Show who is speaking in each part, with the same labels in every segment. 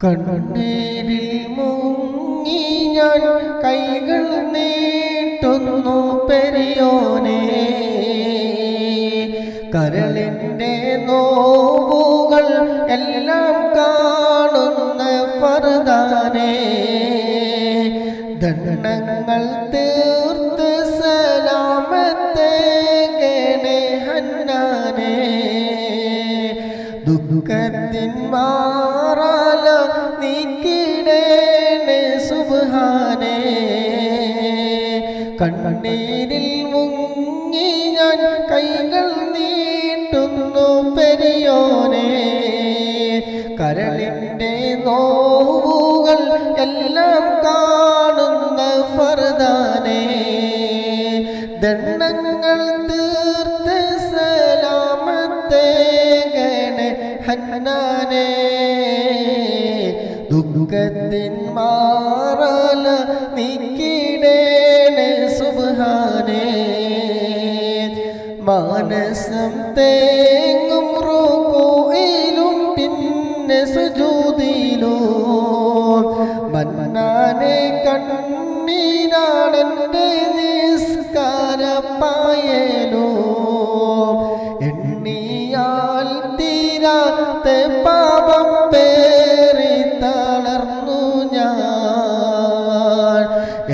Speaker 1: കണ്ണീരിൽ മുങ്ങി ഞാൻ കൈകൾ നീട്ടുന്നു പെരിയോനെ. കരളിൻ്റെ നോവുകൾ എല്ലാം കാണുന്ന ഫർദാനെ. ദണ്ഡങ്ങൾ തീർത്ത് സലാമത്തേകണേ ഹന്നാനെ. ദുഃഖത്തിൻ മാറാല നീക്കിടേണേ സുബ്ഹാനേ. കണ്ണീരിൽ മുങ്ങി ഞാൻ കൈകൾ നീട്ടുന്നു പെരിയോനെ. കരളിൻ്റെ നോവുകൾ എല്ലാം കാണുന്ന ഫർദാനെ. ദണ്ഡങ്ങൾ തീർത്ത് സലാമത്തേകണേ ഹന്നാനെ. ദുഃഖത്തിൻ മാറാല നീക്കിടേണേ സുബ്ഹാനേ. മാനസം തേങ്ങും റുകൂഇലും പിന്നെ സുജൂദിലും മന്നാനെ കണ്ണീരാണെൻ്റെ നിസ്കാരപ്പായലും. എണ്ണിയാൽ തീരാത്ത പാപം പേറി തളർന്നു ഞാൻ.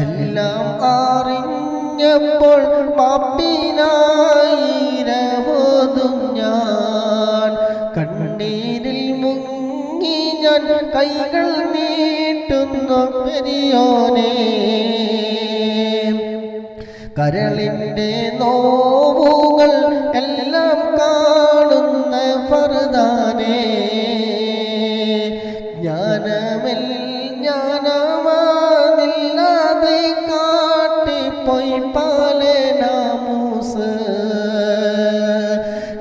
Speaker 1: എല്ലാം അറിഞ്ഞപ്പോൾ മാപ്പിനായിരവോതും ഞാൻ. കണ്ണീരിൽ മുങ്ങി ഞാൻ കൈകൾ നീട്ടുന്നു പെരിയോനെ. കരളിൻ്റെ നോവുകൾ എല്ലാം കാണുന്ന ഫർദാനെ. ജ്ഞാനമില്ലാതെ കാട്ടിപ്പോയി പാലനാമൂസ്.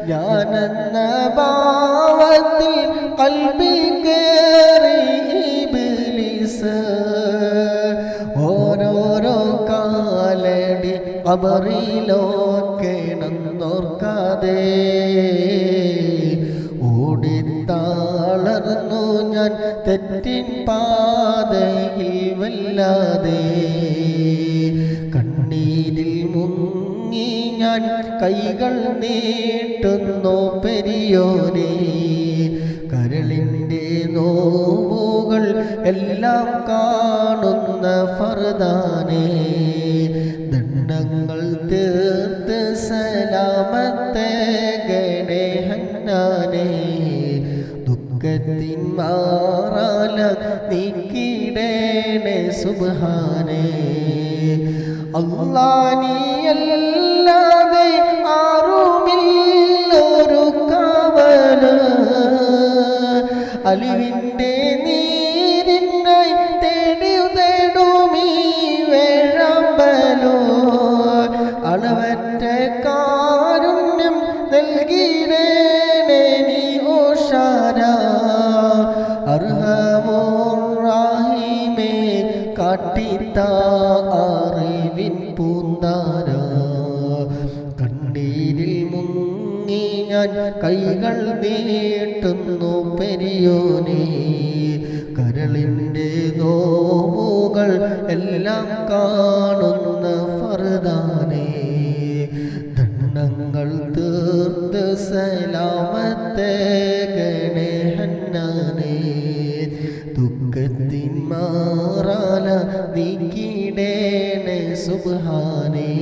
Speaker 1: ഞാനെന്ന ഭാവത്തിൽ കൽബിൽ കേറി ഇബ്ലീസ്. ഓരോരോ കാലടി ഖബറിലോക്കേണെന്നോർക്കാതെ ഓടിത്താളർന്നു ഞാൻ തെറ്റിൻ പാതയിൽ വല്ലാതെ. കണ്ണീരിൽ മുങ്ങി ഞാൻ കൈകൾ നീട്ടുന്നു പെരിയോനെ. കരളിൻ്റെ നോവുകൾ എല്ലാം കാണുന്ന ഫർദാനെ. ദണ്ഡങ്ങൾ തീർത്ത് സലാമത്തേകണേ ഹന്നാനെ. ദുഃഖത്തിൻ മാറാല നീക്കിടേണേ സുബ്ഹാനേ. അല്ലാഹ് നീയല്ലാതെ ആരുമില്ലൊരു കാവല്. അലിവിൻ്റെ നീരിനായി തേടുമീ വേഴാമ്പലോ. അളവറ്റ കാരുണ്യം നൽകിടേണേ നീ ഓഷാര. അർഹമോർ റഹീമേ കാട്ടിത്താ അറിവിൻ പൂന്താര. കണ്ണീരിൽ മുങ്ങി ഞാൻ കൈകൾ നീട്ടുന്നു പെരിയോനെ. കരളിൻ്റെ നോവുകൾ എല്ലാം കാണുന്ന ഫർദാനെ. ദണ്ഡങ്ങൾ തീർത്ത് സലാമത്തേകണേ ഹന്നാനെ. ദുഃഖത്തിൻ മാറാല നീക്കിടേണേ സുബ്ഹാനേ.